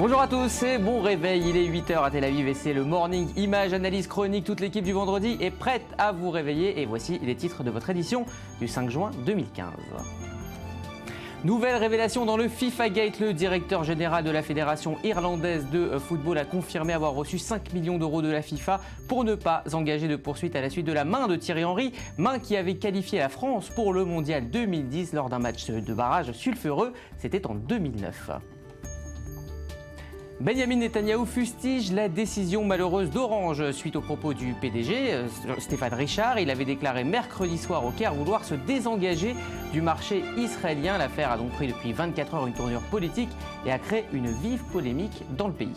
Bonjour à tous et bon réveil, il est 8h à Tel Aviv et c'est le Morning, image, analyse, chronique, toute l'équipe du vendredi est prête à vous réveiller et voici les titres de votre édition du 5 juin 2015. Nouvelle révélation dans le FIFA Gate, le directeur général de la Fédération irlandaise de football a confirmé avoir reçu 5 millions d'euros de la FIFA pour ne pas engager de poursuite à la suite de la main de Thierry Henry, main qui avait qualifié la France pour le Mondial 2010 lors d'un match de barrage sulfureux, c'était en 2009. Benjamin Netanyahou fustige la décision malheureuse d'Orange suite aux propos du PDG, Stéphane Richard. Il avait déclaré mercredi soir au Caire vouloir se désengager du marché israélien. L'affaire a donc pris depuis 24 heures une tournure politique et a créé une vive polémique dans le pays.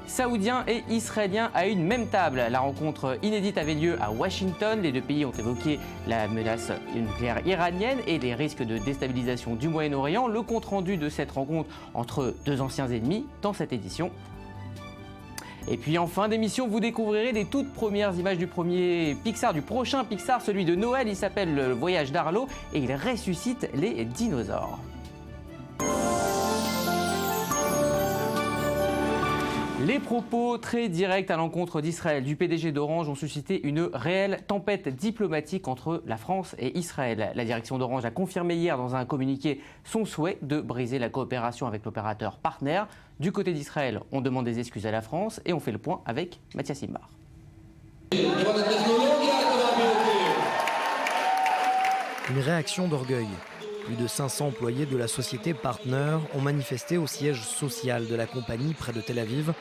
Saoudiens et Israéliens à une même table. La rencontre inédite avait lieu à Washington. Les deux pays ont évoqué la menace nucléaire iranienne et les risques de déstabilisation du Moyen-Orient. Le compte-rendu de cette rencontre entre deux anciens ennemis dans cette édition. Et puis en fin d'émission, vous découvrirez les toutes premières images du prochain Pixar, celui de Noël. Il s'appelle Le Voyage d'Arlo et il ressuscite les dinosaures. Les propos très directs à l'encontre d'Israël du PDG d'Orange ont suscité une réelle tempête diplomatique entre la France et Israël. La direction d'Orange a confirmé hier dans un communiqué son souhait de briser la coopération avec l'opérateur partenaire. Du côté d'Israël, on demande des excuses à la France et on fait le point avec Mathias Simbar. Une réaction d'orgueil. Plus de 500 employés de la société Partner ont manifesté au siège social de la compagnie près de Tel Aviv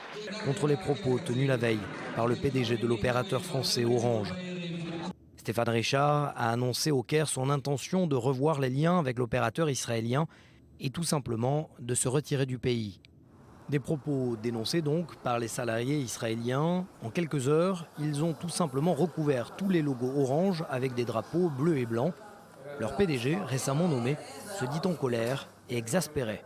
contre les propos tenus la veille par le PDG de l'opérateur français Orange. Stéphane Richard a annoncé au Caire son intention de revoir les liens avec l'opérateur israélien et tout simplement de se retirer du pays. Des propos dénoncés donc par les salariés israéliens. En quelques heures, ils ont tout simplement recouvert tous les logos Orange avec des drapeaux bleus et blancs. Leur PDG, récemment nommé, se dit en colère et exaspéré.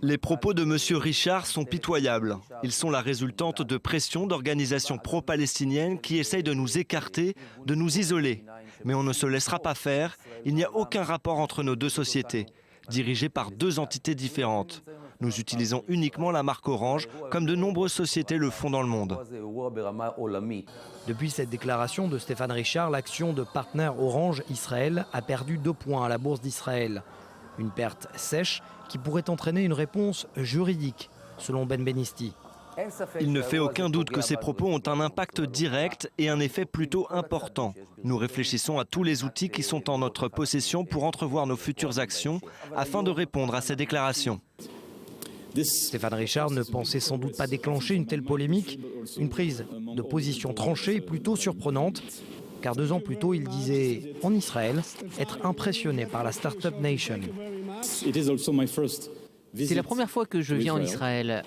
Les propos de M. Richard sont pitoyables. Ils sont la résultante de pressions d'organisations pro-palestiniennes qui essayent de nous écarter, de nous isoler. Mais on ne se laissera pas faire. Il n'y a aucun rapport entre nos deux sociétés, dirigées par deux entités différentes. Nous utilisons uniquement la marque Orange, comme de nombreuses sociétés le font dans le monde. Depuis cette déclaration de Stéphane Richard, l'action de Partner Orange Israël a perdu 2 points à la bourse d'Israël. Une perte sèche qui pourrait entraîner une réponse juridique, selon Ben Benisti. Il ne fait aucun doute que ces propos ont un impact direct et un effet plutôt important. Nous réfléchissons à tous les outils qui sont en notre possession pour entrevoir nos futures actions afin de répondre à ces déclarations. Stéphane Richard ne pensait sans doute pas déclencher une telle polémique, une prise de position tranchée et plutôt surprenante, car 2 ans plus tôt, il disait en Israël être impressionné par la Startup Nation. C'est la première fois que je viens en Israël.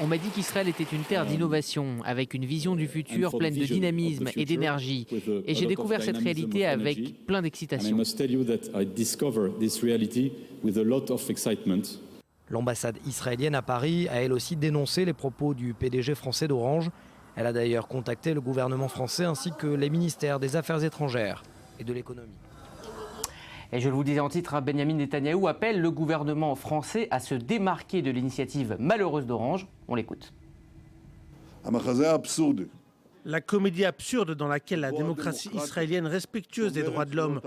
On m'a dit qu'Israël était une terre d'innovation, avec une vision du futur pleine de dynamisme et d'énergie. Et j'ai découvert cette réalité avec plein d'excitation. L'ambassade israélienne à Paris a elle aussi dénoncé les propos du PDG français d'Orange. Elle a d'ailleurs contacté le gouvernement français ainsi que les ministères des Affaires étrangères et de l'économie. Et je vous le disais en titre, Benjamin Netanyahou appelle le gouvernement français à se démarquer de l'initiative malheureuse d'Orange. On l'écoute. La comédie absurde dans laquelle la démocratie israélienne respectueuse des droits de l'homme,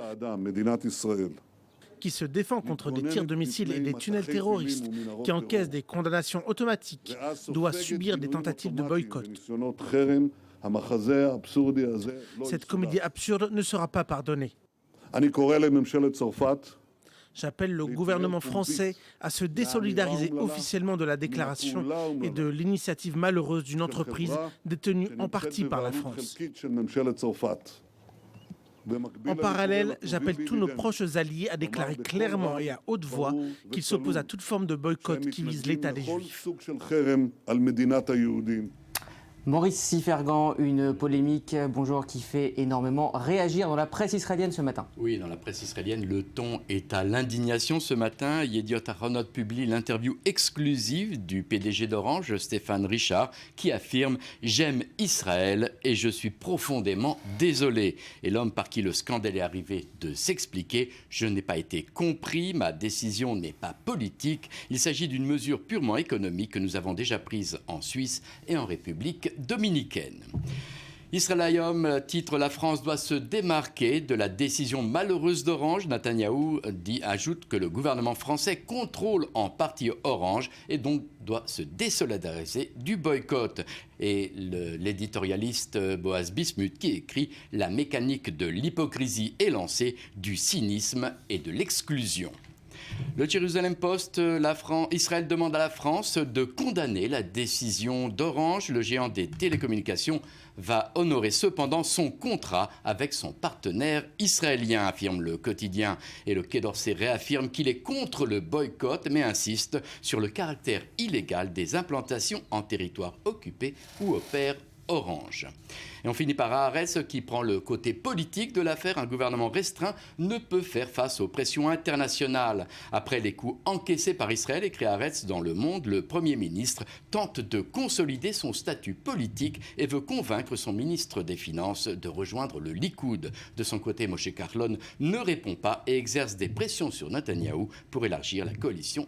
qui se défend contre des tirs de missiles et des tunnels terroristes, qui encaisse des condamnations automatiques, doit subir des tentatives de boycott. Cette comédie absurde ne sera pas pardonnée. J'appelle le gouvernement français à se désolidariser officiellement de la déclaration et de l'initiative malheureuse d'une entreprise détenue en partie par la France. En parallèle, j'appelle tous nos proches alliés à déclarer clairement et à haute voix qu'ils s'opposent à toute forme de boycott qui vise l'État des Juifs. Maurice Sifergan, une polémique, bonjour, qui fait énormément réagir dans la presse israélienne ce matin. Oui, dans la presse israélienne, le ton est à l'indignation ce matin. Yediot Ahronot publie l'interview exclusive du PDG d'Orange, Stéphane Richard, qui affirme « J'aime Israël et je suis profondément désolé ». Et l'homme par qui le scandale est arrivé de s'expliquer « Je n'ai pas été compris, ma décision n'est pas politique. Il s'agit d'une mesure purement économique que nous avons déjà prise en Suisse et en République dominicaine ». Israël Hayom titre « La France doit se démarquer de la décision malheureuse d'Orange ». Netanyahou ajoute que le gouvernement français contrôle en partie Orange et donc doit se désolidariser du boycott. Et l'éditorialiste Boaz Bismuth qui écrit « La mécanique de l'hypocrisie est lancée, du cynisme et de l'exclusion ». Le Jerusalem Post, Israël demande à la France de condamner la décision d'Orange. Le géant des télécommunications va honorer cependant son contrat avec son partenaire israélien, affirme le quotidien. Et le Quai d'Orsay réaffirme qu'il est contre le boycott, mais insiste sur le caractère illégal des implantations en territoire occupé où opère Orange. Et on finit par Haaretz qui prend le côté politique de l'affaire. Un gouvernement restreint ne peut faire face aux pressions internationales. Après les coups encaissés par Israël, écrit Haaretz dans Le Monde, le Premier ministre tente de consolider son statut politique et veut convaincre son ministre des Finances de rejoindre le Likoud. De son côté, Moshe Kahlon ne répond pas et exerce des pressions sur Netanyahou pour élargir la coalition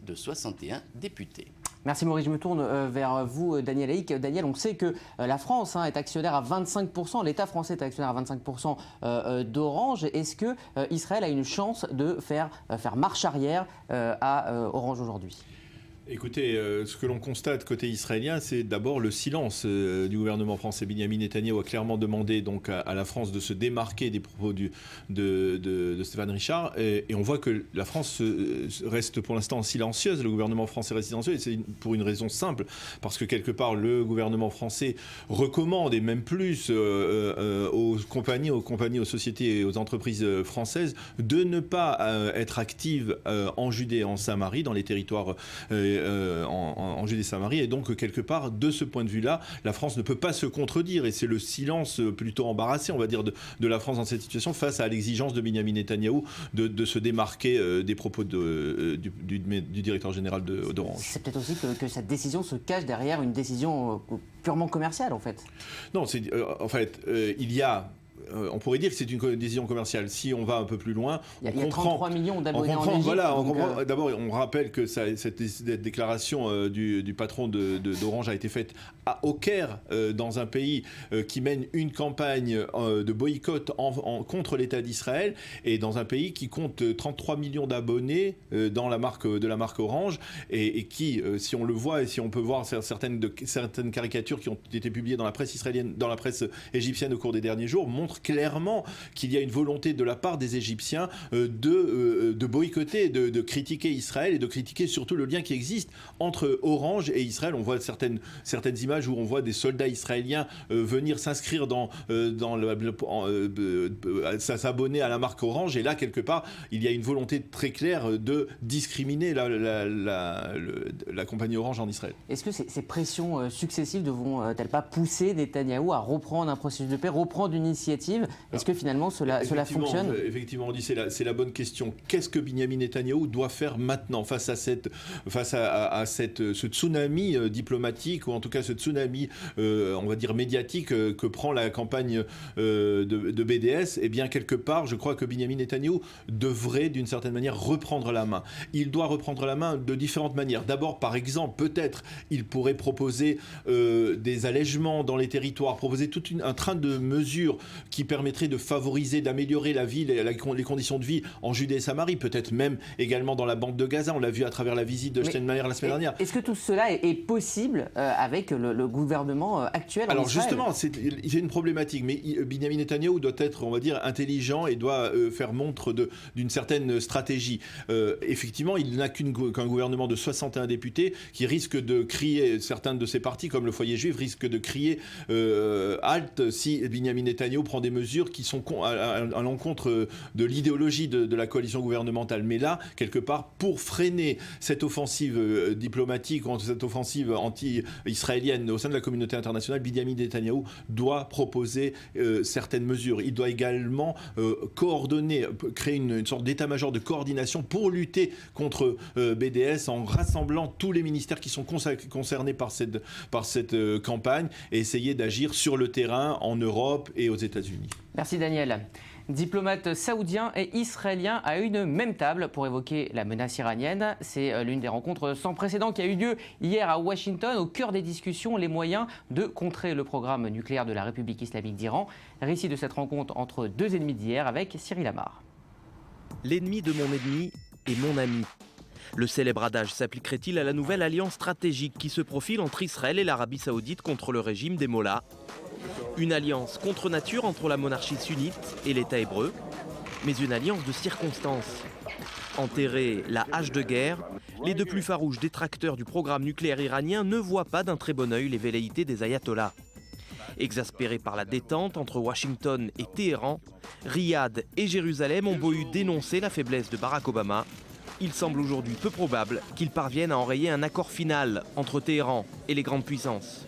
de 61 députés. Merci Maurice, je me tourne vers vous Daniel Haïk. Daniel, on sait que la France est actionnaire à 25%, l'État français est actionnaire à 25% d'Orange. Est-ce que Israël a une chance de faire marche arrière à Orange aujourd'hui ? Écoutez, ce que l'on constate côté israélien, c'est d'abord le silence du gouvernement français. Benyamin Netanyahou a clairement demandé donc à la France de se démarquer des propos de Stéphane Richard. Et on voit que la France reste pour l'instant silencieuse. Le gouvernement français reste silencieux et c'est pour une raison simple. Parce que quelque part, le gouvernement français recommande, et même plus, aux compagnies, aux sociétés et aux entreprises françaises de ne pas être actives en Judée et en Samarie, dans les territoires en Judée-Samarie, et donc quelque part de ce point de vue-là, la France ne peut pas se contredire, et c'est le silence plutôt embarrassé, on va dire, de la France dans cette situation face à l'exigence de Benyamin Netanyahou de se démarquer des propos du directeur général d'Orange. C'est peut-être aussi que cette décision se cache derrière une décision purement commerciale en fait. Non, en fait, il y a on pourrait dire que c'est une décision commerciale. Si on va un peu plus loin, il y a 33 millions d'abonnés en Égypte. Voilà, d'abord, on rappelle que cette déclaration du patron d'Orange a été faite au Caire, dans un pays qui mène une campagne de boycott contre l'État d'Israël, et dans un pays qui compte 33 millions d'abonnés de la marque Orange, et qui, si on le voit et si on peut voir certaines caricatures qui ont été publiées dans la presse israélienne, dans la presse égyptienne au cours des derniers jours, montrent clairement qu'il y a une volonté de la part des Égyptiens de boycotter, de critiquer Israël, et de critiquer surtout le lien qui existe entre Orange et Israël. On voit certaines images où on voit des soldats israéliens venir s'inscrire s'abonner à la marque Orange, et là quelque part il y a une volonté très claire de discriminer la compagnie Orange en Israël. Est-ce que ces pressions successives ne vont-elles pas pousser Netanyahou à reprendre un processus de paix, reprendre une initiative? Est-ce que finalement cela fonctionne? Effectivement, on dit c'est la bonne question. Qu'est-ce que Benyamin Netanyahou doit faire maintenant face à ce tsunami diplomatique, ou en tout cas ce tsunami, on va dire médiatique, que prend la campagne de BDS? Eh bien, quelque part, je crois que Benyamin Netanyahou devrait, d'une certaine manière, reprendre la main. Il doit reprendre la main de différentes manières. D'abord, par exemple, peut-être, il pourrait proposer des allègements dans les territoires, proposer tout un train de mesures qui permettrait de favoriser, d'améliorer la vie, les conditions de vie en Judée et Samarie, peut-être même également dans la bande de Gaza. On l'a vu à travers la visite de Steinmeier la semaine dernière. Est-ce que tout cela est possible avec le gouvernement actuel en Israël? Alors justement, il y a une problématique, mais Benyamin Netanyahou doit être, on va dire, intelligent, et doit faire montre d'une certaine stratégie. Effectivement, il n'a qu'un gouvernement de 61 députés qui risque de crier, certains de ses partis, comme le Foyer Juif, risquent de crier halte si Benyamin Netanyahou prend des mesures qui sont à l'encontre de l'idéologie de la coalition gouvernementale. Mais là, quelque part, pour freiner cette offensive diplomatique, cette offensive anti-israélienne au sein de la communauté internationale, Binyamin Netanyahou doit proposer certaines mesures. Il doit également coordonner, créer une sorte d'état-major de coordination pour lutter contre BDS en rassemblant tous les ministères qui sont concernés par cette campagne et essayer d'agir sur le terrain en Europe et aux États-Unis. Merci Daniel. Diplomates saoudiens et israéliens à une même table pour évoquer la menace iranienne. C'est l'une des rencontres sans précédent qui a eu lieu hier à Washington. Au cœur des discussions, les moyens de contrer le programme nucléaire de la République islamique d'Iran. Récit de cette rencontre entre deux ennemis d'hier avec Cyril Amar. L'ennemi de mon ennemi est mon ami. Le célèbre adage s'appliquerait-il à la nouvelle alliance stratégique qui se profile entre Israël et l'Arabie saoudite contre le régime des Mollahs? Une alliance contre nature entre la monarchie sunnite et l'État hébreu, mais une alliance de circonstances. Enterrer la hache de guerre, les deux plus farouches détracteurs du programme nucléaire iranien ne voient pas d'un très bon œil les velléités des ayatollahs. Exaspérés par la détente entre Washington et Téhéran, Riyad et Jérusalem ont beau eu dénoncer la faiblesse de Barack Obama. Il semble aujourd'hui peu probable qu'ils parviennent à enrayer un accord final entre Téhéran et les grandes puissances.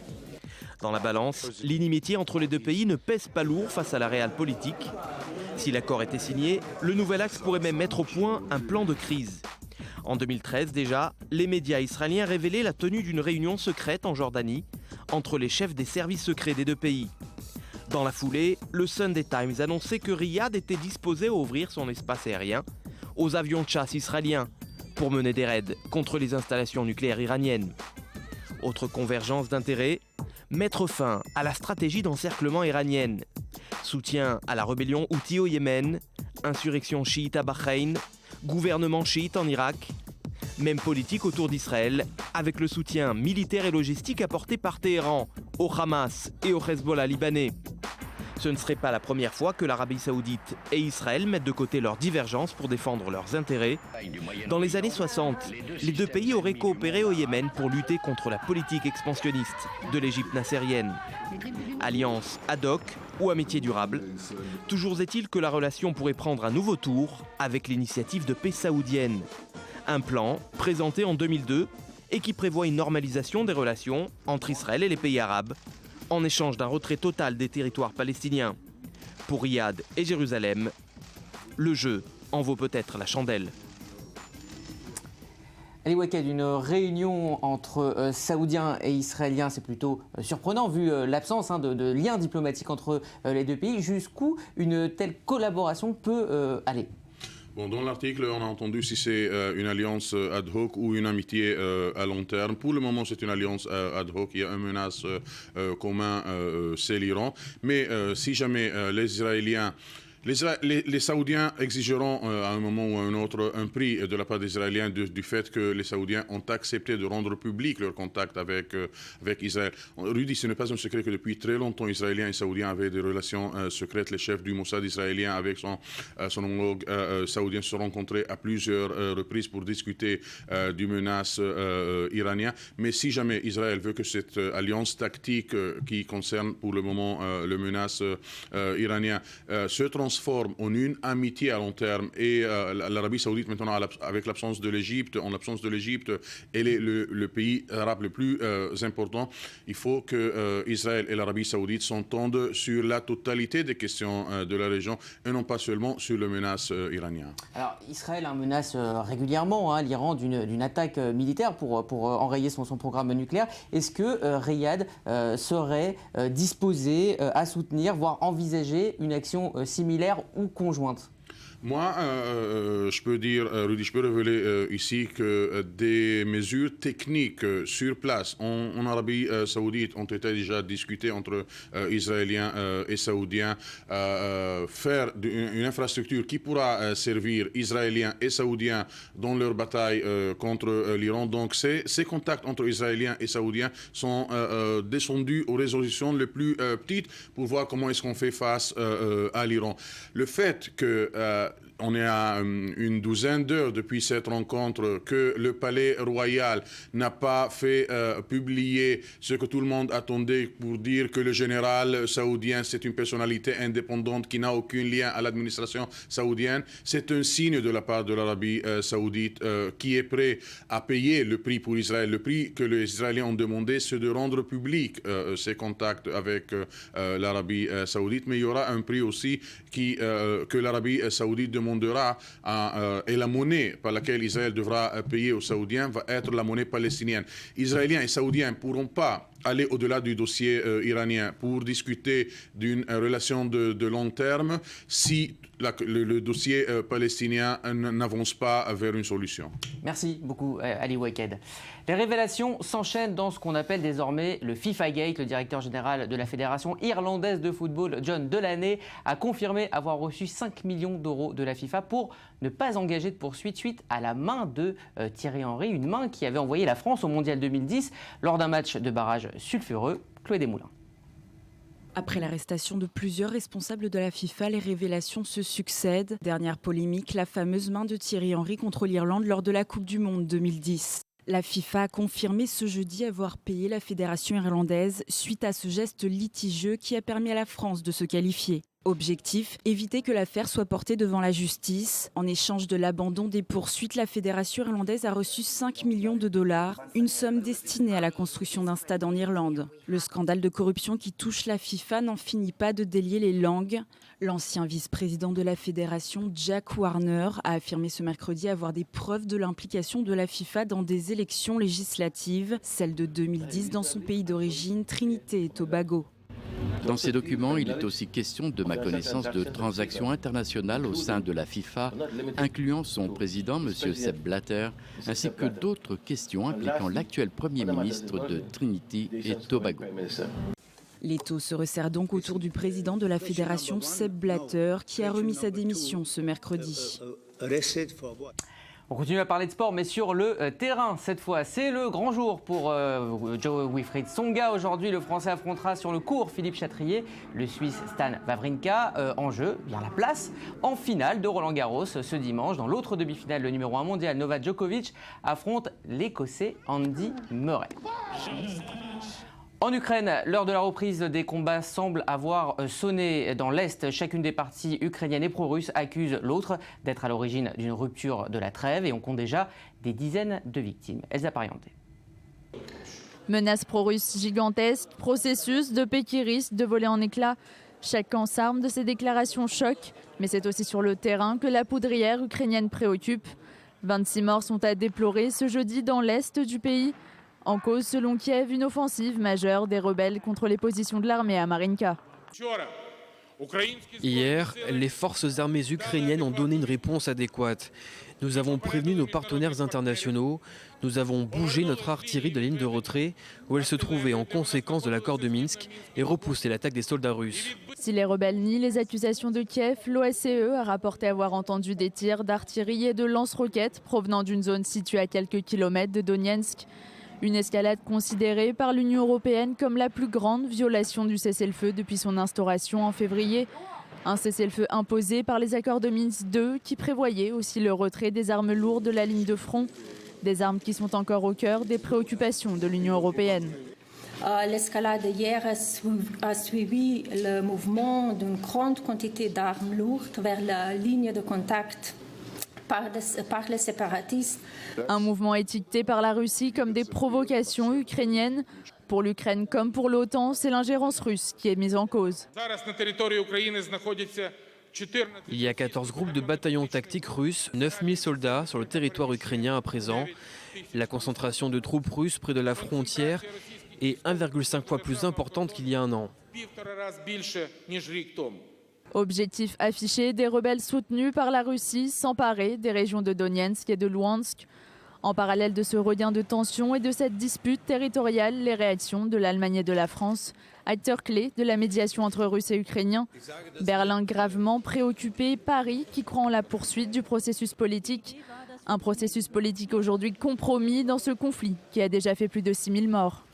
Dans la balance, l'inimitié entre les deux pays ne pèse pas lourd face à la réelle politique. Si l'accord était signé, le nouvel axe pourrait même mettre au point un plan de crise. En 2013 déjà, les médias israéliens révélaient la tenue d'une réunion secrète en Jordanie entre les chefs des services secrets des deux pays. Dans la foulée, le Sunday Times annonçait que Riyad était disposé à ouvrir son espace aérien aux avions de chasse israéliens pour mener des raids contre les installations nucléaires iraniennes. Autre convergence d'intérêts, mettre fin à la stratégie d'encerclement iranienne. Soutien à la rébellion Houthi au Yémen, insurrection chiite à Bahreïn, gouvernement chiite en Irak. Même politique autour d'Israël, avec le soutien militaire et logistique apporté par Téhéran au Hamas et au Hezbollah libanais. Ce ne serait pas la première fois que l'Arabie saoudite et Israël mettent de côté leurs divergences pour défendre leurs intérêts. Dans les années 60, les deux pays auraient coopéré au Yémen pour lutter contre la politique expansionniste de l'Égypte nassérienne. Alliance ad hoc ou amitié durable. Toujours est-il que la relation pourrait prendre un nouveau tour avec l'initiative de paix saoudienne. Un plan présenté en 2002 et qui prévoit une normalisation des relations entre Israël et les pays arabes, en échange d'un retrait total des territoires palestiniens. Pour Riyad et Jérusalem, le jeu en vaut peut-être la chandelle. Ali Waked, une réunion entre Saoudiens et Israéliens, c'est plutôt surprenant vu l'absence de lien diplomatique entre les deux pays. Jusqu'où une telle collaboration peut aller ? Bon, dans l'article, on a entendu si c'est une alliance ad hoc ou une amitié à long terme. Pour le moment, c'est une alliance ad hoc. Il y a une menace commune, c'est l'Iran. Mais si jamais les Israéliens... Les Saoudiens exigeront à un moment ou à un autre un prix de la part des Israéliens du fait que les Saoudiens ont accepté de rendre public leur contact avec Israël. Rudy, ce n'est pas un secret que depuis très longtemps, Israéliens et Saoudiens avaient des relations secrètes. Les chefs du Mossad israélien avec son homologue saoudien se sont rencontrés à plusieurs reprises pour discuter du menace iranien. Mais si jamais Israël veut que cette alliance tactique qui concerne pour le moment le menace iranien se transforme en une amitié à long terme et l'Arabie saoudite maintenant avec l'absence de l'Égypte, en l'absence de l'Égypte, elle est le pays arabe le plus important. Il faut que Israël et l'Arabie saoudite s'entendent sur la totalité des questions de la région et non pas seulement sur le menace iranien. Alors Israël menace régulièrement l'Iran d'une attaque militaire pour enrayer son programme nucléaire. Est-ce que Riyad serait disposé à soutenir, voire envisager une action similaire ou conjointe ? Moi, je peux dire, Rudy, je peux révéler ici que des mesures techniques sur place en Arabie saoudite ont été déjà discutées entre Israéliens et Saoudiens. Faire une infrastructure qui pourra servir Israéliens et Saoudiens dans leur bataille contre l'Iran. Donc, ces contacts entre Israéliens et Saoudiens sont descendus aux résolutions les plus petites pour voir comment est-ce qu'on fait face à l'Iran. Le fait que on est à une douzaine d'heures depuis cette rencontre que le palais royal n'a pas fait publier ce que tout le monde attendait pour dire que le général saoudien, c'est une personnalité indépendante qui n'a aucun lien à l'administration saoudienne. C'est un signe de la part de l'Arabie saoudite qui est prêt à payer le prix pour Israël. Le prix que les Israéliens ont demandé, c'est de rendre public ses contacts avec l'Arabie saoudite. Mais il y aura un prix aussi que l'Arabie saoudite demandera et la monnaie par laquelle Israël devra payer aux Saoudiens va être la monnaie palestinienne. Israéliens et Saoudiens ne pourront pas aller au-delà du dossier iranien pour discuter d'une relation de long terme si le dossier palestinien n'avance pas vers une solution. Merci beaucoup, Ali Ouaked. Les révélations s'enchaînent dans ce qu'on appelle désormais le FIFA Gate. Le directeur général de la Fédération irlandaise de football, John Delaney, a confirmé avoir reçu 5 millions d'euros de la FIFA pour ne pas engager de poursuite suite à la main de Thierry Henry, une main qui avait envoyé la France au Mondial 2010 lors d'un match de barrage sulfureux. Chloé Desmoulins. Après l'arrestation de plusieurs responsables de la FIFA, les révélations se succèdent. Dernière polémique, la fameuse main de Thierry Henry contre l'Irlande lors de la Coupe du Monde 2010. La FIFA a confirmé ce jeudi avoir payé la fédération irlandaise suite à ce geste litigieux qui a permis à la France de se qualifier. Objectif, éviter que l'affaire soit portée devant la justice. En échange de l'abandon des poursuites, la fédération irlandaise a reçu 5 millions de dollars, une somme destinée à la construction d'un stade en Irlande. Le scandale de corruption qui touche la FIFA n'en finit pas de délier les langues. L'ancien vice-président de la fédération, Jack Warner, a affirmé ce mercredi avoir des preuves de l'implication de la FIFA dans des élections législatives, celle de 2010 dans son pays d'origine, Trinité et Tobago. Dans ces documents, il est aussi question de ma connaissance de transactions internationales au sein de la FIFA, incluant son président, M. Sepp Blatter, ainsi que d'autres questions impliquant l'actuel Premier ministre de Trinité et Tobago. L'étau se resserre donc autour du président de la fédération, Sepp Blatter, qui a remis sa démission ce mercredi. On continue à parler de sport, mais sur le terrain cette fois. C'est le grand jour pour Jo-Wilfried Tsonga. Aujourd'hui, le Français affrontera sur le court Philippe Chatrier, le Suisse Stan Wawrinka. En jeu, bien la place en finale de Roland-Garros ce dimanche. Dans l'autre demi-finale, le numéro 1 mondial Novak Djokovic affronte l'Écossais Andy Murray. En Ukraine, l'heure de la reprise des combats semble avoir sonné dans l'Est. Chacune des parties ukrainiennes et pro-russes accuse l'autre d'être à l'origine d'une rupture de la trêve et on compte déjà des dizaines de victimes. Elsa Pariente. Menace pro-russe gigantesque, processus de paix qui risque de voler en éclats. Chaque camp s'arme de ces déclarations choc, mais c'est aussi sur le terrain que la poudrière ukrainienne préoccupe. 26 morts sont à déplorer ce jeudi dans l'Est du pays. En cause, selon Kiev, une offensive majeure des rebelles contre les positions de l'armée à Marinka. Hier, les forces armées ukrainiennes ont donné une réponse adéquate. Nous avons prévenu nos partenaires internationaux, nous avons bougé notre artillerie de la ligne de retrait où elle se trouvait en conséquence de l'accord de Minsk et repoussé l'attaque des soldats russes. Si les rebelles nient les accusations de Kiev, l'OSCE a rapporté avoir entendu des tirs d'artillerie et de lance-roquettes provenant d'une zone située à quelques kilomètres de Donetsk. Une escalade considérée par l'Union européenne comme la plus grande violation du cessez-le-feu depuis son instauration en février. Un cessez-le-feu imposé par les accords de Minsk II qui prévoyait aussi le retrait des armes lourdes de la ligne de front. Des armes qui sont encore au cœur des préoccupations de l'Union européenne. L'escalade hier a suivi le mouvement d'une grande quantité d'armes lourdes vers la ligne de contact par les séparatistes. Un mouvement étiqueté par la Russie comme des provocations ukrainiennes. Pour l'Ukraine comme pour l'OTAN, c'est l'ingérence russe qui est mise en cause. Il y a 14 groupes de bataillons tactiques russes, 9000 soldats sur le territoire ukrainien à présent. La concentration de troupes russes près de la frontière est 1,5 fois plus importante qu'il y a un an. Objectif affiché des rebelles soutenus par la Russie s'emparer des régions de Donetsk et de Louhansk. En parallèle de ce regain de tension et de cette dispute territoriale, les réactions de l'Allemagne et de la France, acteurs clés de la médiation entre Russes et Ukrainiens. Berlin gravement préoccupé, Paris qui croit en la poursuite du processus politique. Un processus politique aujourd'hui compromis dans ce conflit qui a déjà fait plus de 6000 morts.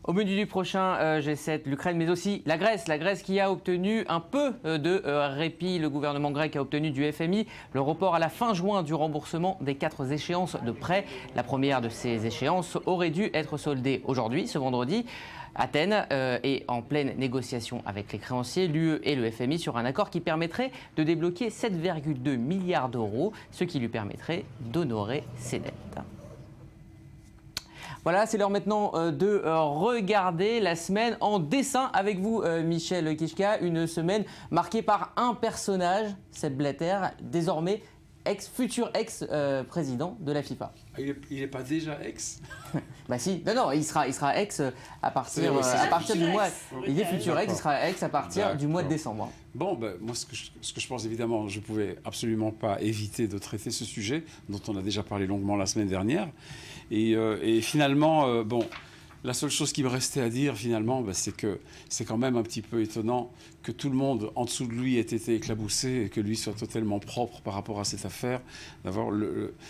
Au menu du prochain G7, l'Ukraine, mais aussi la Grèce. La Grèce qui a obtenu un peu de répit. Le gouvernement grec a obtenu du FMI le report à la fin juin du remboursement des 4 échéances de prêts. La première de ces échéances aurait dû être soldée aujourd'hui, ce vendredi. Athènes est en pleine négociation avec les créanciers, l'UE et le FMI, sur un accord qui permettrait de débloquer 7,2 milliards d'euros, ce qui lui permettrait d'honorer ses dettes. Voilà, c'est l'heure maintenant de regarder la semaine en dessin avec vous, Michel Kichka. Une semaine marquée par un personnage, Sepp Blatter, désormais futur ex-président de la FIFA. Il n'est pas déjà ex? Bah si, non, il sera ex à partir du mois. Il est futur ex, il sera ex à partir du mois de décembre. Bon, ben, moi, ce que je pense, évidemment, je ne pouvais absolument pas éviter de traiter ce sujet, dont on a déjà parlé longuement la semaine dernière. Et finalement, bon, la seule chose qui me restait à dire, finalement, ben, c'est que c'est quand même un petit peu étonnant que tout le monde en dessous de lui ait été éclaboussé et que lui soit totalement propre par rapport à cette affaire.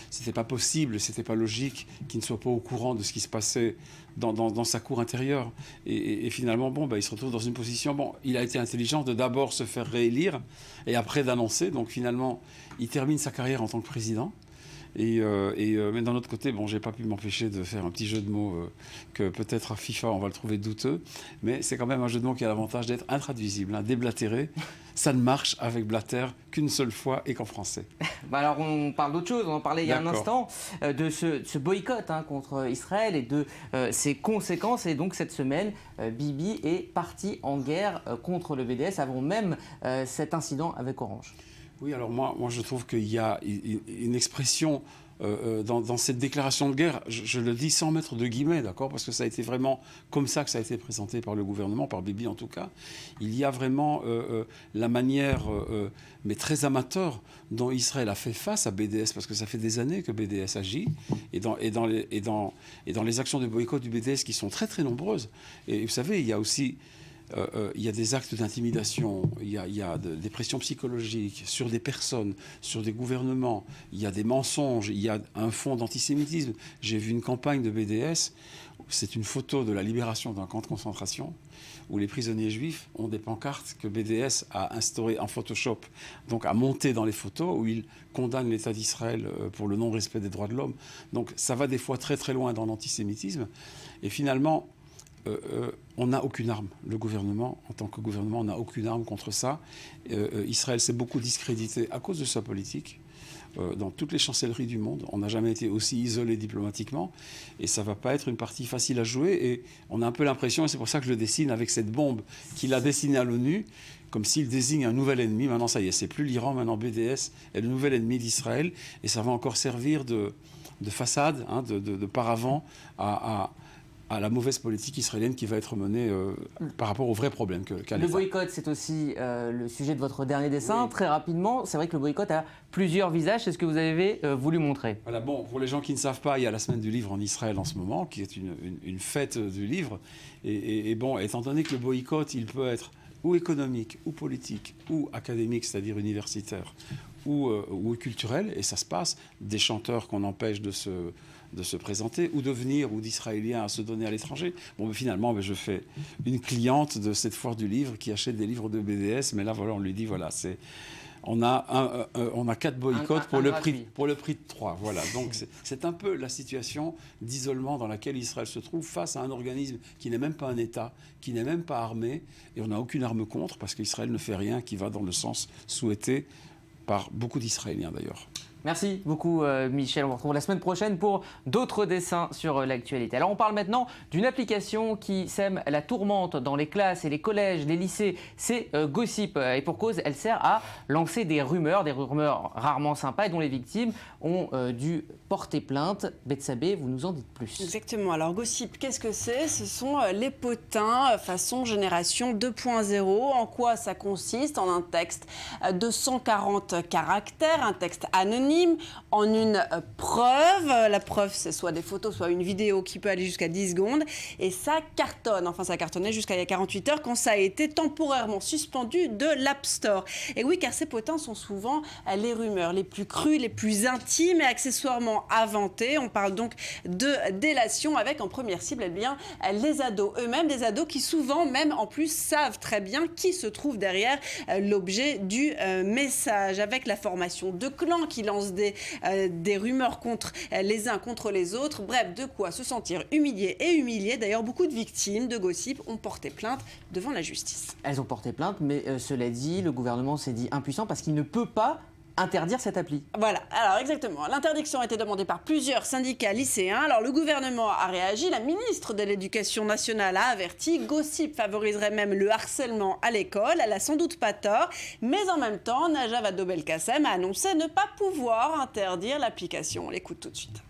C'était pas possible, c'était pas logique qu'il ne soit pas au courant de ce qui se passait dans sa cour intérieure. Et finalement, bon, ben, il se retrouve dans une position... Bon, il a été intelligent de d'abord se faire réélire et après d'annoncer. Donc finalement, il termine sa carrière en tant que président. Mais d'un autre côté, bon, j'ai pas pu m'empêcher de faire un petit jeu de mots que peut-être à FIFA on va le trouver douteux, mais c'est quand même un jeu de mots qui a l'avantage d'être intraduisible, déblatéré. Ça ne marche avec Blatter qu'une seule fois et qu'en français. Bah alors on parle d'autre chose, on en parlait il y a un instant, de ce boycott contre Israël et de ses conséquences. Et donc cette semaine, Bibi est parti en guerre contre le BDS avant même cet incident avec Orange. Oui, alors moi je trouve qu'il y a une expression dans cette déclaration de guerre, je le dis sans mettre de guillemets, d'accord, parce que ça a été vraiment comme ça que ça a été présenté par le gouvernement, par Bibi en tout cas. Il y a vraiment la manière, mais très amateur, dont Israël a fait face à BDS, parce que ça fait des années que BDS agit, et dans les actions de boycott du BDS qui sont très très nombreuses. Et vous savez, il y a aussi... il y a des actes d'intimidation, il y a des pressions psychologiques sur des personnes, sur des gouvernements, il y a des mensonges, il y a un fond d'antisémitisme. J'ai vu une campagne de BDS, c'est une photo de la libération d'un camp de concentration où les prisonniers juifs ont des pancartes que BDS a instaurées en Photoshop, donc a monté dans les photos où ils condamnent l'État d'Israël pour le non-respect des droits de l'homme. Donc ça va des fois très très loin dans l'antisémitisme. Et finalement... on n'a aucune arme. Le gouvernement, en tant que gouvernement, n'a aucune arme contre ça. Israël s'est beaucoup discrédité à cause de sa politique. Dans toutes les chancelleries du monde, on n'a jamais été aussi isolé diplomatiquement. Et ça ne va pas être une partie facile à jouer. Et on a un peu l'impression, et c'est pour ça que je le dessine avec cette bombe qu'il a dessinée à l'ONU, comme s'il désigne un nouvel ennemi. Maintenant, ça y est, c'est plus l'Iran, maintenant BDS est le nouvel ennemi d'Israël. Et ça va encore servir de façade, de paravent à la mauvaise politique israélienne qui va être menée par rapport aux vrais problèmes qu'a l'État. Le boycott, c'est aussi le sujet de votre dernier dessin. Oui. Très rapidement, c'est vrai que le boycott a plusieurs visages. C'est ce que vous avez voulu montrer. Voilà, bon, pour les gens qui ne savent pas, il y a la semaine du livre en Israël en ce moment, qui est une fête du livre. Et bon, étant donné que le boycott, il peut être ou économique, ou politique, ou académique, c'est-à-dire universitaire, ou culturel, et ça se passe, des chanteurs qu'on empêche de se présenter, ou de venir, ou d'Israéliens à se donner à l'étranger. Bon, mais finalement, je fais une cliente de cette foire du livre qui achète des livres de BDS, mais là, voilà, on lui dit, voilà, on a 4 boycotts pour le prix de 3. Voilà. Donc c'est un peu la situation d'isolement dans laquelle Israël se trouve face à un organisme qui n'est même pas un État, qui n'est même pas armé, et on n'a aucune arme contre, parce qu'Israël ne fait rien qui va dans le sens souhaité par beaucoup d'Israéliens d'ailleurs. Merci beaucoup Michel, on vous retrouve la semaine prochaine pour d'autres dessins sur l'actualité. Alors on parle maintenant d'une application qui sème la tourmente dans les classes et les collèges, les lycées, c'est Gossip. Et pour cause, elle sert à lancer des rumeurs rarement sympas et dont les victimes ont dû porter plainte. Bethsabée, vous nous en dites plus. Exactement, alors Gossip, qu'est-ce que c'est? Ce sont les potins façon génération 2.0. En quoi ça consiste? En un texte de 140 caractères, un texte anonyme anonyme en une preuve. La preuve, c'est soit des photos, soit une vidéo qui peut aller jusqu'à 10 secondes. Et ça cartonne. Enfin, ça cartonnait jusqu'à il y a 48 heures quand ça a été temporairement suspendu de l'App Store. Et oui, car ces potins sont souvent les rumeurs les plus crues, les plus intimes et accessoirement inventées. On parle donc de délation avec en première cible les ados eux-mêmes, des ados qui souvent même en plus savent très bien qui se trouve derrière l'objet du message, avec la formation de clans qui lancent des rumeurs les uns contre les autres. Bref, de quoi se sentir humilié et humilié. D'ailleurs, beaucoup de victimes de Gossip ont porté plainte devant la justice. Elles ont porté plainte, mais cela dit, le gouvernement s'est dit impuissant parce qu'il ne peut pas interdire cette appli. Voilà, alors exactement. L'interdiction a été demandée par plusieurs syndicats lycéens. Alors le gouvernement a réagi. La ministre de l'Éducation nationale a averti. Gossip favoriserait même le harcèlement à l'école. Elle a sans doute pas tort. Mais en même temps, Najat Vallaud-Belkacem a annoncé ne pas pouvoir interdire l'application. On l'écoute tout de suite.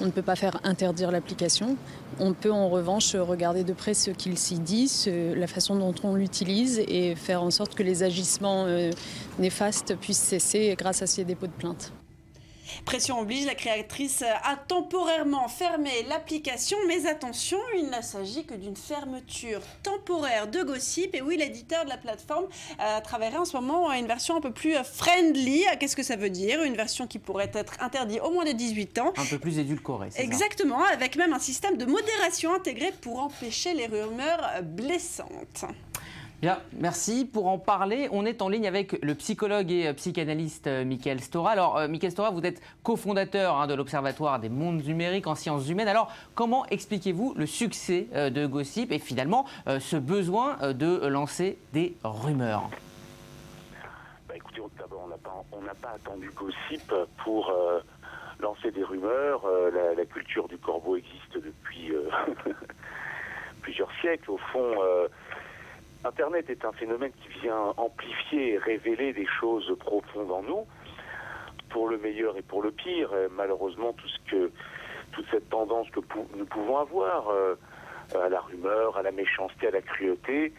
On ne peut pas faire interdire l'application. On peut en revanche regarder de près ce qu'il s'y dit, la façon dont on l'utilise et faire en sorte que les agissements néfastes puissent cesser grâce à ces dépôts de plainte. Pression oblige, la créatrice a temporairement fermé l'application, mais attention, il ne s'agit que d'une fermeture temporaire de Gossip. Et oui, l'éditeur de la plateforme travaillerait en ce moment à une version un peu plus friendly. Qu'est-ce que ça veut dire? Une version qui pourrait être interdite au moins de 18 ans. Un peu plus édulcorée, c'est exactement, ça. Avec même un système de modération intégré pour empêcher les rumeurs blessantes. Bien, merci. Pour en parler, on est en ligne avec le psychologue et psychanalyste Michael Stora. Alors, Michael Stora, vous êtes cofondateur de l'Observatoire des mondes numériques en sciences humaines. Alors, comment expliquez-vous le succès de Gossip et finalement ce besoin de lancer des rumeurs? Écoutez, d'abord, on n'a pas attendu Gossip pour lancer des rumeurs. La culture du corbeau existe depuis plusieurs siècles. Au fond... Internet est un phénomène qui vient amplifier et révéler des choses profondes en nous, pour le meilleur et pour le pire. Malheureusement, toute cette tendance que nous pouvons avoir à la rumeur, à la méchanceté, à la cruauté,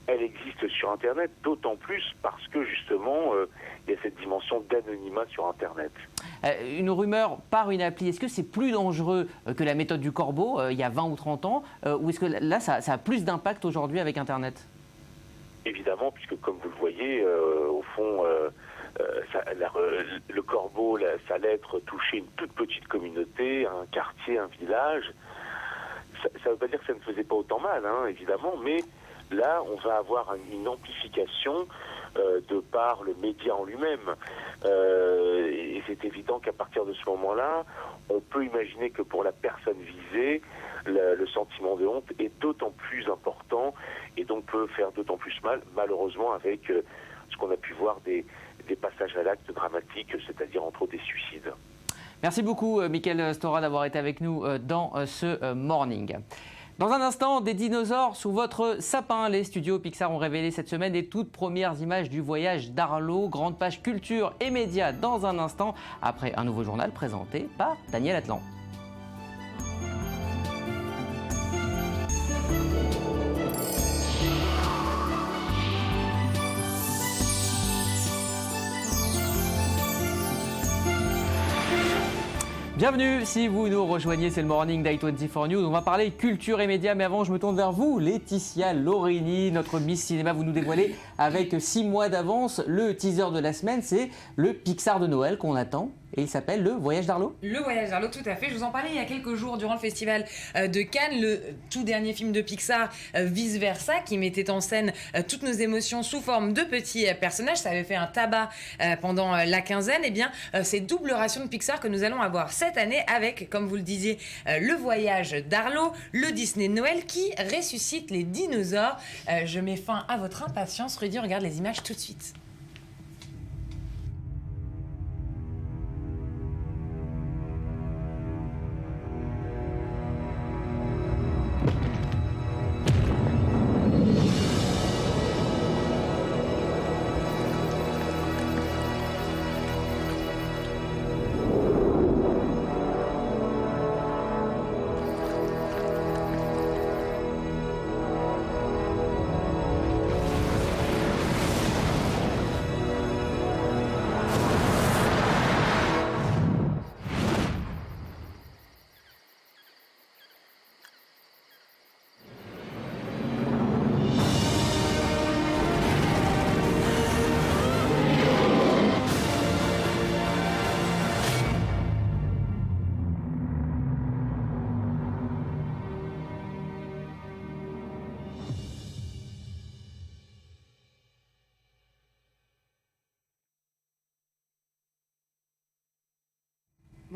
elle existe sur Internet, d'autant plus parce que justement, il y a cette dimension d'anonymat sur Internet. Une rumeur par une appli, est-ce que c'est plus dangereux que la méthode du corbeau il y a 20 ou 30 ans, ou est-ce que là, ça a plus d'impact aujourd'hui avec Internet ? Évidemment, puisque comme vous le voyez, au fond, le corbeau, sa lettre touchait une toute petite communauté, un quartier, un village. Ça ne veut pas dire que ça ne faisait pas autant mal, évidemment, mais là, on va avoir une amplification de par le média en lui-même. Et c'est évident qu'à partir de ce moment-là, on peut imaginer que pour la personne visée, le sentiment de honte est d'autant plus important et donc peut faire d'autant plus mal, malheureusement, avec ce qu'on a pu voir des passages à l'acte dramatiques, c'est-à-dire entre autres des suicides. Merci beaucoup, Michael Stora, d'avoir été avec nous dans ce morning. Dans un instant, des dinosaures sous votre sapin. Les studios Pixar ont révélé cette semaine les toutes premières images du voyage d'Arlo. Grande page culture et médias dans un instant, après un nouveau journal présenté par Daniel Atlan. Bienvenue, si vous nous rejoignez, c'est le Morning d'I24 News. On va parler culture et médias, mais avant, je me tourne vers vous, Laetitia Lorini, notre Miss Cinéma. Vous nous dévoilez avec 6 mois d'avance le teaser de la semaine. C'est le Pixar de Noël qu'on attend. Et il s'appelle Le Voyage d'Arlo. Le Voyage d'Arlo, tout à fait. Je vous en parlais il y a quelques jours durant le festival de Cannes, le tout dernier film de Pixar, Vice Versa, qui mettait en scène toutes nos émotions sous forme de petits personnages. Ça avait fait un tabac pendant la quinzaine. Et bien, c'est double ration de Pixar que nous allons avoir cette année avec, comme vous le disiez, Le Voyage d'Arlo, le Disney de Noël qui ressuscite les dinosaures. Je mets fin à votre impatience. Rudy, on regarde les images tout de suite.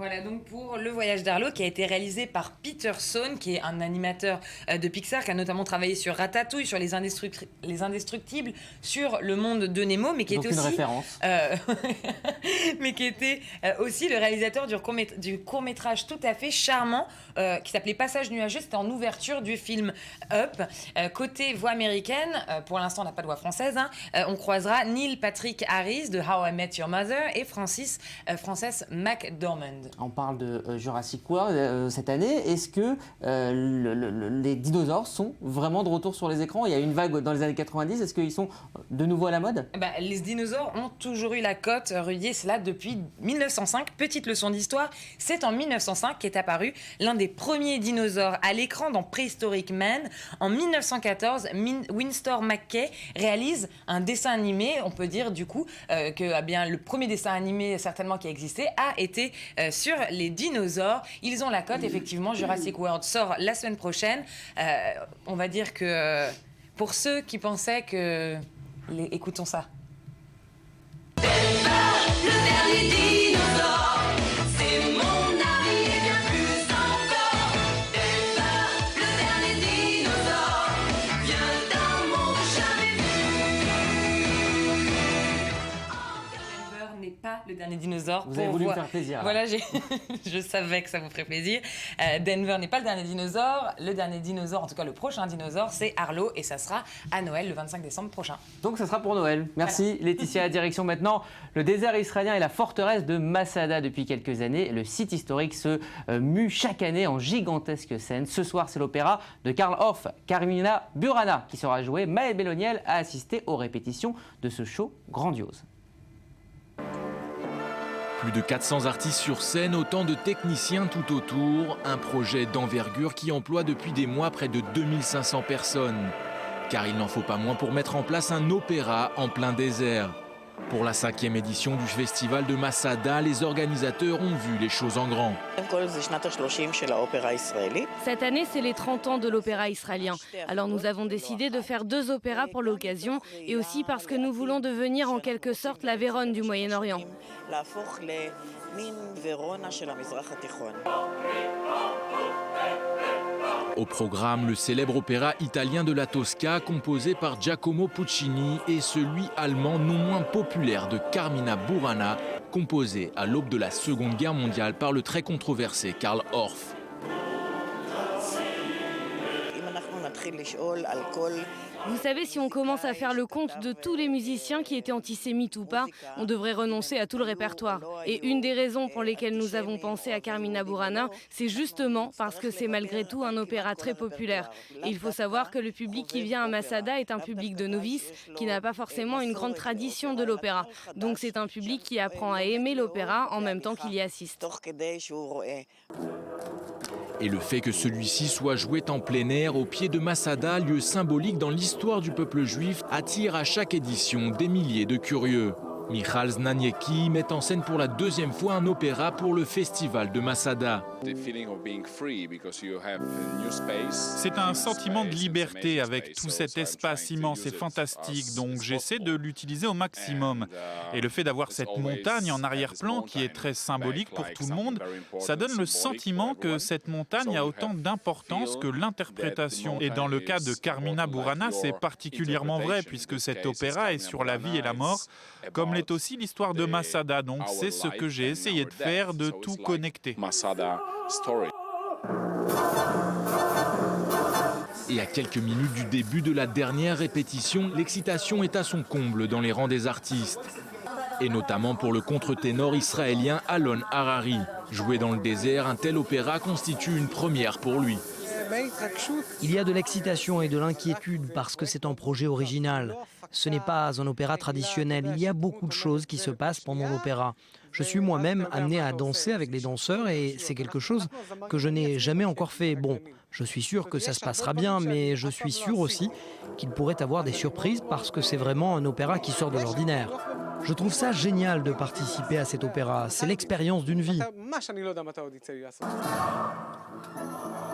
Voilà donc pour Le Voyage d'Arlo qui a été réalisé par Peter Sohn, qui est un animateur de Pixar, qui a notamment travaillé sur Ratatouille, sur Les Indestructibles, sur Le Monde de Nemo, mais qui donc était aussi... une référence. mais qui était aussi le réalisateur du court-métrage tout à fait charmant qui s'appelait Passage nuageux. C'était en ouverture du film Up. Côté voix américaine, pour l'instant on n'a pas de voix française, on croisera Neil Patrick Harris de How I Met Your Mother et Frances McDormand. On parle de Jurassic World cette année. Est-ce que les dinosaures sont vraiment de retour sur les écrans? Il y a eu une vague dans les années 90. Est-ce qu'ils sont de nouveau à la mode? Les dinosaures ont toujours eu la cote, Rudy, c'est là depuis 1905. Petite leçon d'histoire, c'est en 1905 qu'est apparu l'un des premiers dinosaures à l'écran dans Prehistoric Man. En 1914, Winstor McKay réalise un dessin animé. On peut dire du coup que le premier dessin animé certainement qui a existé a été sur les dinosaures. Ils ont la cote, effectivement. Jurassic World sort la semaine prochaine. On va dire que pour ceux qui pensaient que... Écoutons ça. Le dernier dinosaure, c'est mon ami et bien plus encore. Denver, le dernier dinosaure, vient d'un monde jamais vu. Denver n'est pas le dernier dinosaure. Vous avez voulu me faire plaisir. Voilà, je savais que ça vous ferait plaisir. Denver n'est pas le dernier dinosaure. Le dernier dinosaure, en tout cas le prochain dinosaure, c'est Arlo et ça sera à Noël le 25 décembre prochain. Donc ça sera pour Noël. Merci Laetitia. Direction maintenant le désert israélien et la forteresse de Masada. Depuis quelques années, le site historique se mue chaque année en gigantesques scènes. Ce soir, c'est l'opéra de Karl Orff, Carmina Burana, qui sera joué. Maël Belloniel a assisté aux répétitions de ce show grandiose. Plus de 400 artistes sur scène, autant de techniciens tout autour. Un projet d'envergure qui emploie depuis des mois près de 2500 personnes. Car il n'en faut pas moins pour mettre en place un opéra en plein désert. Pour la 5e édition du festival de Masada, les organisateurs ont vu les choses en grand. Cette année, c'est les 30 ans de l'opéra israélien. Alors nous avons décidé de faire 2 opéras pour l'occasion et aussi parce que nous voulons devenir en quelque sorte la Vérone du Moyen-Orient. Au programme, le célèbre opéra italien de la Tosca, composé par Giacomo Puccini, et celui allemand non moins populaire de Carmina Burana, composé à l'aube de la Seconde Guerre mondiale par le très controversé Karl Orff. Vous savez, si on commence à faire le compte de tous les musiciens qui étaient antisémites ou pas, on devrait renoncer à tout le répertoire. Et une des raisons pour lesquelles nous avons pensé à Carmina Burana, c'est justement parce que c'est malgré tout un opéra très populaire. Et il faut savoir que le public qui vient à Masada est un public de novices qui n'a pas forcément une grande tradition de l'opéra. Donc c'est un public qui apprend à aimer l'opéra en même temps qu'il y assiste. Et le fait que celui-ci soit joué en plein air au pied de Masada, lieu symbolique dans l'histoire du peuple juif, attire à chaque édition des milliers de curieux. Michal Znaniecki met en scène pour la 2e fois un opéra pour le festival de Masada. C'est un sentiment de liberté avec tout cet espace immense et fantastique, donc j'essaie de l'utiliser au maximum. Et le fait d'avoir cette montagne en arrière-plan qui est très symbolique pour tout le monde, ça donne le sentiment que cette montagne a autant d'importance que l'interprétation. Et dans le cas de Carmina Burana, c'est particulièrement vrai puisque cet opéra est sur la vie et la mort, comme l'est aussi l'histoire de Masada. Donc c'est ce que j'ai essayé de faire, de tout connecter. Et à quelques minutes du début de la dernière répétition, l'excitation est à son comble dans les rangs des artistes. Et notamment pour le contre-ténor israélien Alon Harari. Joué dans le désert, un tel opéra constitue une première pour lui. Il y a de l'excitation et de l'inquiétude parce que c'est un projet original. Ce n'est pas un opéra traditionnel. Il y a beaucoup de choses qui se passent pendant l'opéra. Je suis moi-même amené à danser avec les danseurs et c'est quelque chose que je n'ai jamais encore fait. Bon, je suis sûr que ça se passera bien, mais je suis sûr aussi qu'il pourrait avoir des surprises parce que c'est vraiment un opéra qui sort de l'ordinaire. Je trouve ça génial de participer à cet opéra. C'est l'expérience d'une vie.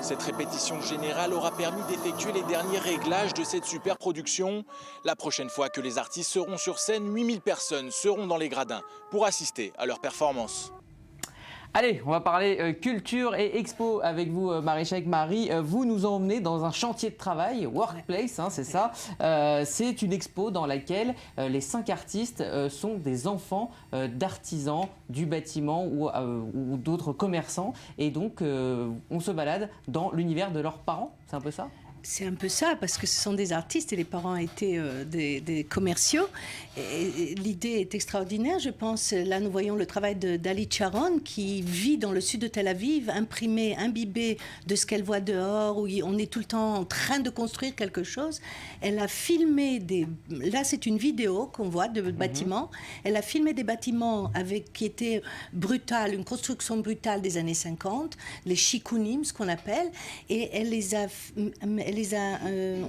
Cette répétition générale aura permis d'effectuer les derniers réglages de cette super production. La prochaine fois que les artistes seront sur scène, 8000 personnes seront dans les gradins pour assister à leur performance. Allez, on va parler culture et expo avec vous, Marie-Chèque. Marie, vous nous emmenez dans un chantier de travail, Workplace, hein, c'est ça. C'est une expo dans laquelle les 5 artistes sont des enfants d'artisans du bâtiment ou d'autres commerçants. Et donc, on se balade dans l'univers de leurs parents, c'est un peu ça ? C'est un peu ça, parce que ce sont des artistes et les parents étaient des commerciaux. L'idée est extraordinaire, je pense. Là, nous voyons le travail d'Ali Sharon, qui vit dans le sud de Tel Aviv, imprimé, imbibé de ce qu'elle voit dehors, où on est tout le temps en train de construire quelque chose. Elle a filmé Là, c'est une vidéo qu'on voit de bâtiments. Elle a filmé des bâtiments qui étaient brutales, une construction brutale des années 50, les shikunim, ce qu'on appelle, et elle les a...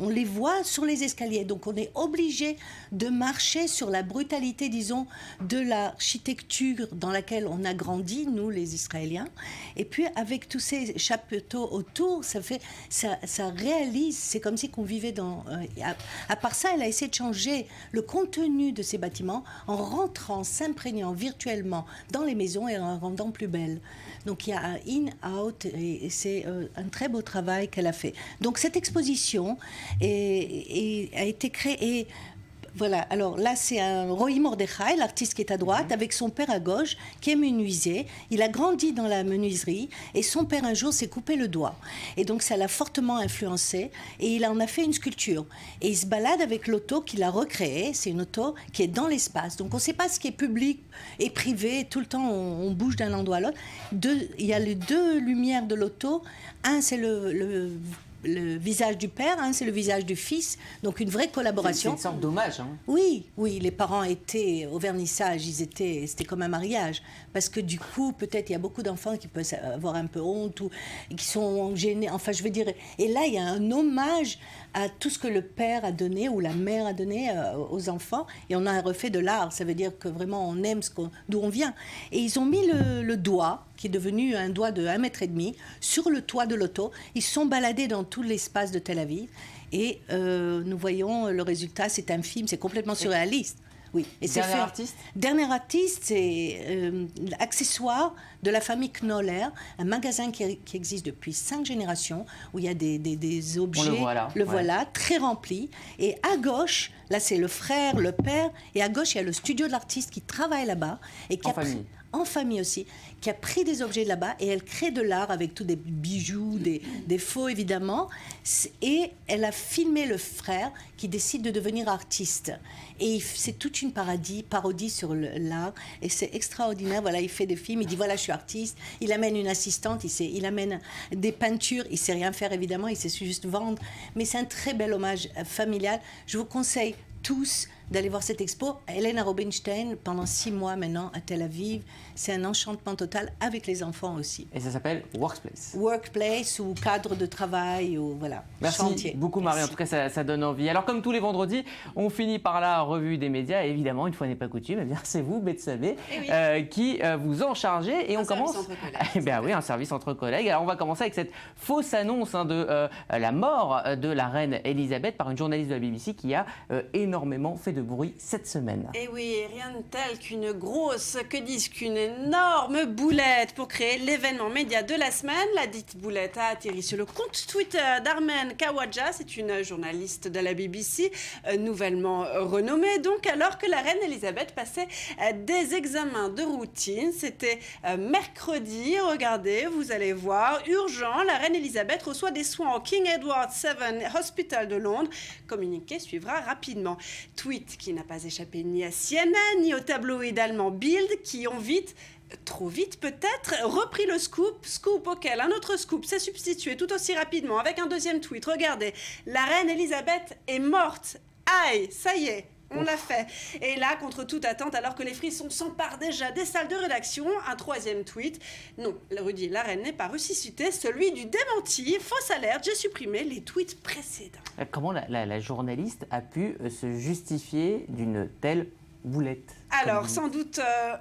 on les voit sur les escaliers, donc on est obligé de marcher sur la brutalité, disons, de l'architecture dans laquelle on a grandi, nous les Israéliens, et puis avec tous ces chapiteaux autour, ça réalise, c'est comme si qu'on vivait dans... à part ça, elle a essayé de changer le contenu de ces bâtiments en rentrant, s'imprégnant virtuellement dans les maisons et en rendant plus belles. Donc il y a un in-out et c'est un très beau travail qu'elle a fait. Donc cette exposition a été créée. Voilà, alors là c'est un Roy Mordechai, l'artiste qui est à droite, avec son père à gauche, qui est menuisier. Il a grandi dans la menuiserie et son père un jour s'est coupé le doigt. Et donc ça l'a fortement influencé et il en a fait une sculpture. Et il se balade avec l'auto qu'il a recréée, c'est une auto qui est dans l'espace. Donc on ne sait pas ce qui est public et privé, tout le temps on bouge d'un endroit à l'autre. Il y a les 2 lumières de l'auto, un c'est le visage du père, c'est le visage du fils, donc une vraie collaboration. C'est une sorte d'hommage. Hein. Oui, les parents étaient au vernissage, c'était comme un mariage, parce que du coup, peut-être il y a beaucoup d'enfants qui peuvent avoir un peu honte ou qui sont gênés, enfin je veux dire, et là il y a un hommage à tout ce que le père a donné ou la mère a donné aux enfants, et on a refait de l'art, ça veut dire que vraiment on aime d'où on vient. Et ils ont mis le doigt, qui est devenu un doigt de 1,5 mètre, sur le toit de l'auto. Ils se sont baladés dans tout l'espace de Tel Aviv. Et nous voyons le résultat, c'est un film, c'est complètement surréaliste. Oui. Et Dernier artiste, c'est l'accessoire de la famille Knoller, un magasin qui existe depuis 5 générations, où il y a des objets, voilà, très rempli. Et à gauche, là c'est le frère, le père, et à gauche il y a le studio de l'artiste qui travaille là-bas. Et qui en famille aussi, qui a pris des objets de là-bas et elle crée de l'art avec tous des bijoux, des faux évidemment. Et elle a filmé le frère qui décide de devenir artiste. Et c'est toute une parodie sur l'art. Et c'est extraordinaire. Voilà, il fait des films, il dit voilà, je suis artiste. Il amène une assistante, il amène des peintures. Il ne sait rien faire évidemment, il sait juste vendre. Mais c'est un très bel hommage familial. Je vous conseille tous d'aller voir cette expo. Elena Rubinstein, pendant 6 mois maintenant à Tel Aviv. C'est un enchantement total avec les enfants aussi. Et ça s'appelle Workplace. Workplace ou cadre de travail ou voilà. Merci chantier. Beaucoup Marie, en tout cas ça donne envie. Alors comme tous les vendredis, on finit par la revue des médias. Et évidemment, une fois n'est pas coutume, eh bien, c'est vous, Bethsabée, qui vous en chargez. Et on commence. Un service entre collègues. Alors on va commencer avec cette fausse annonce de la mort de la reine Elisabeth par une journaliste de la BBC qui a énormément fait de bruit cette semaine. Et oui, rien de tel qu'une qu'une énorme boulette pour créer l'événement média de la semaine. La dite boulette a atterri sur le compte Twitter d'Armen Kawadja, c'est une journaliste de la BBC, nouvellement renommée, donc alors que la reine Elisabeth passait des examens de routine. C'était mercredi, regardez, vous allez voir, urgent, la reine Elisabeth reçoit des soins au King Edward VII Hospital de Londres. Communiqué suivra rapidement. Tweet qui n'a pas échappé ni à CNN, ni au tabloïd allemand Bild, qui ont vite, trop vite peut-être, repris le scoop auquel un autre scoop s'est substitué tout aussi rapidement avec un deuxième tweet. Regardez, la reine Elisabeth est morte. Aïe, ça y est. On l'a fait. Et là, contre toute attente, alors que les frissons s'emparent déjà des salles de rédaction, un troisième tweet. Non, Rudy, la reine n'est pas ressuscitée, celui du démenti. Fausse alerte, j'ai supprimé les tweets précédents. Comment la journaliste a pu se justifier d'une telle boulette ? Alors, sans doute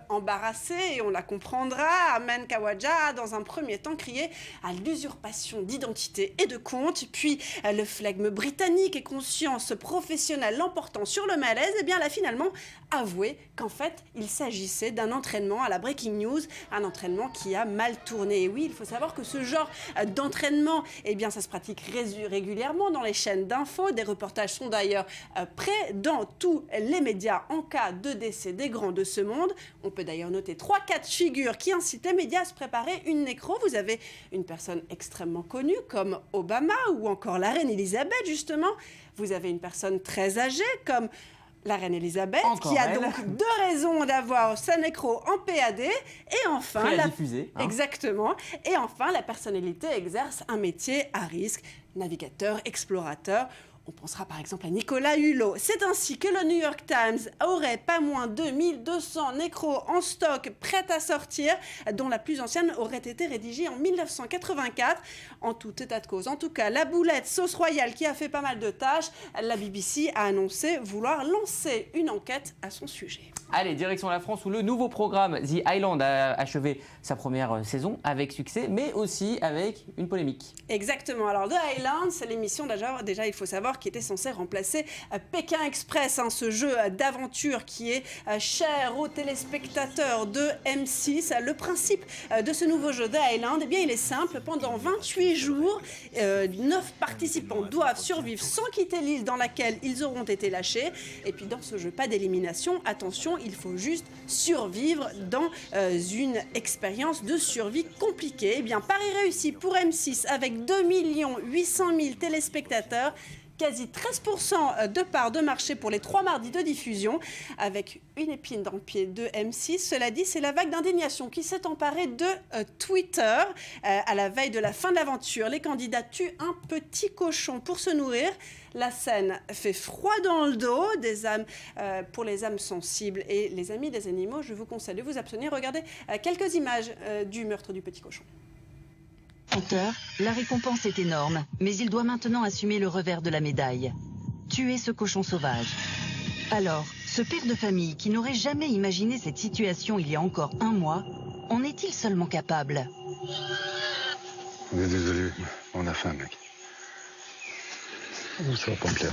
embarrassé, et on la comprendra, Amen Kawaja a dans un premier temps crié à l'usurpation d'identité et de compte, puis le flegme britannique et conscience professionnelle l'emportant sur le malaise, eh bien, elle a finalement avoué qu'en fait, il s'agissait d'un entraînement à la breaking news, un entraînement qui a mal tourné. Et oui, il faut savoir que ce genre d'entraînement, eh bien, ça se pratique régulièrement dans les chaînes d'infos. Des reportages sont d'ailleurs prêts dans tous les médias en cas de décès des grands de ce monde. On peut d'ailleurs noter 3-4 figures qui incitent les médias à se préparer une nécro. Vous avez une personne extrêmement connue comme Obama ou encore la reine Elisabeth, justement. Vous avez une personne très âgée comme la reine Elisabeth, qui a donc 2 raisons d'avoir sa nécro en PAD. Et enfin, exactement. Et enfin, la personnalité exerce un métier à risque, navigateur, explorateur. On pensera par exemple à Nicolas Hulot. C'est ainsi que le New York Times aurait pas moins de 1200 nécros en stock prêtes à sortir, dont la plus ancienne aurait été rédigée en 1984. En tout état de cause, en tout cas, la boulette sauce royale qui a fait pas mal de tâches, la BBC a annoncé vouloir lancer une enquête à son sujet. Allez, direction la France où le nouveau programme The Island a achevé sa première saison avec succès, mais aussi avec une polémique. Exactement. Alors, The Island, c'est l'émission, déjà il faut savoir, qui était censée remplacer Pékin Express, ce jeu d'aventure qui est cher aux téléspectateurs de M6. Le principe de ce nouveau jeu The Island, eh bien, il est simple. Pendant 28 jours, 9 participants doivent survivre sans quitter l'île dans laquelle ils auront été lâchés. Et puis, dans ce jeu, pas d'élimination. Attention, il faut juste survivre dans une expérience de survie compliquée. Eh bien, pari réussi pour M6 avec 2 800 000 téléspectateurs. Quasi 13% de part de marché pour les 3 mardis de diffusion, avec une épine dans le pied de M6. Cela dit, c'est la vague d'indignation qui s'est emparée de Twitter. À la veille de la fin de l'aventure, les candidats tuent un petit cochon pour se nourrir. La scène fait froid dans le dos. Pour les âmes sensibles et les amis des animaux, je vous conseille de vous abstenir. Regardez quelques images du meurtre du petit cochon. La récompense est énorme, mais il doit maintenant assumer le revers de la médaille. Tuer ce cochon sauvage. Alors, ce père de famille qui n'aurait jamais imaginé cette situation il y a encore 1 mois, en est-il seulement capable? On est désolé, on a faim, mec. Ça va pas me plaire.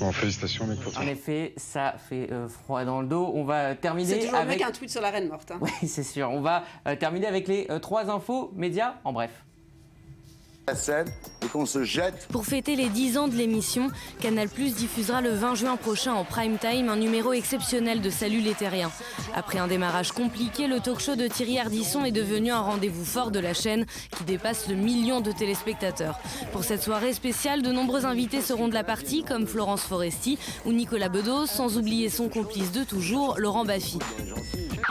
Bon, félicitations, mec, pour toi. En effet, ça fait froid dans le dos. On va terminer C'est toujours avec... mieux qu'un tweet sur la reine morte. Oui, c'est sûr. On va terminer avec les 3 infos médias en bref. La scène et qu'on se jette. Pour fêter les 10 ans de l'émission, Canal+ diffusera le 20 juin prochain en prime time un numéro exceptionnel de Salut les Terriens. Après un démarrage compliqué, le talk-show de Thierry Ardisson est devenu un rendez-vous fort de la chaîne qui dépasse le 1 million de téléspectateurs. Pour cette soirée spéciale, de nombreux invités seront de la partie, comme Florence Foresti ou Nicolas Bedos, sans oublier son complice de toujours, Laurent Baffy.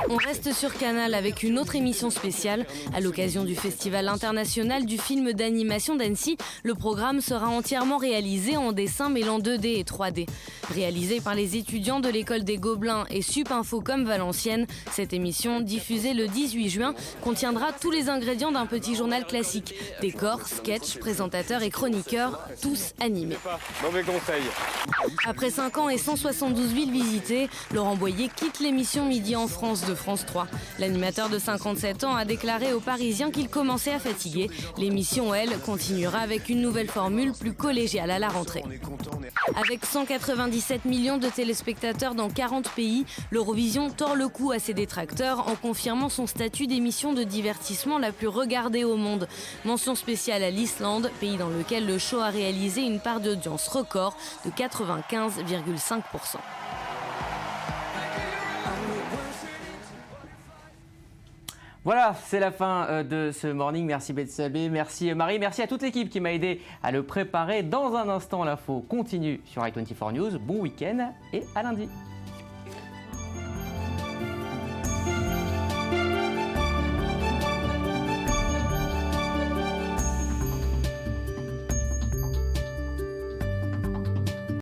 On reste sur Canal avec une autre émission spéciale. À l'occasion du Festival international du film d'animation d'Annecy, le programme sera entièrement réalisé en dessin mêlant 2D et 3D. Réalisé par les étudiants de l'école des Gobelins et Sup Infocom Valenciennes, cette émission, diffusée le 18 juin, contiendra tous les ingrédients d'un petit journal classique. Décors, sketchs, présentateurs et chroniqueurs, tous animés. Mauvais conseil. Après 5 ans et 172 villes visitées, Laurent Boyer quitte l'émission Midi en France de France 3. L'animateur de 57 ans a déclaré aux Parisiens qu'il commençait à fatiguer. L'émission, elle, continuera avec une nouvelle formule plus collégiale à la rentrée. Avec 197 millions de téléspectateurs dans 40 pays, l'Eurovision tord le cou à ses détracteurs en confirmant son statut d'émission de divertissement la plus regardée au monde. Mention spéciale à l'Islande, pays dans lequel le show a réalisé une part d'audience record de 95,5%. Voilà, c'est la fin de ce morning. Merci Betsabe, merci Marie, merci à toute l'équipe qui m'a aidé à le préparer. Dans un instant, l'info continue sur i24 News. Bon week-end et à lundi.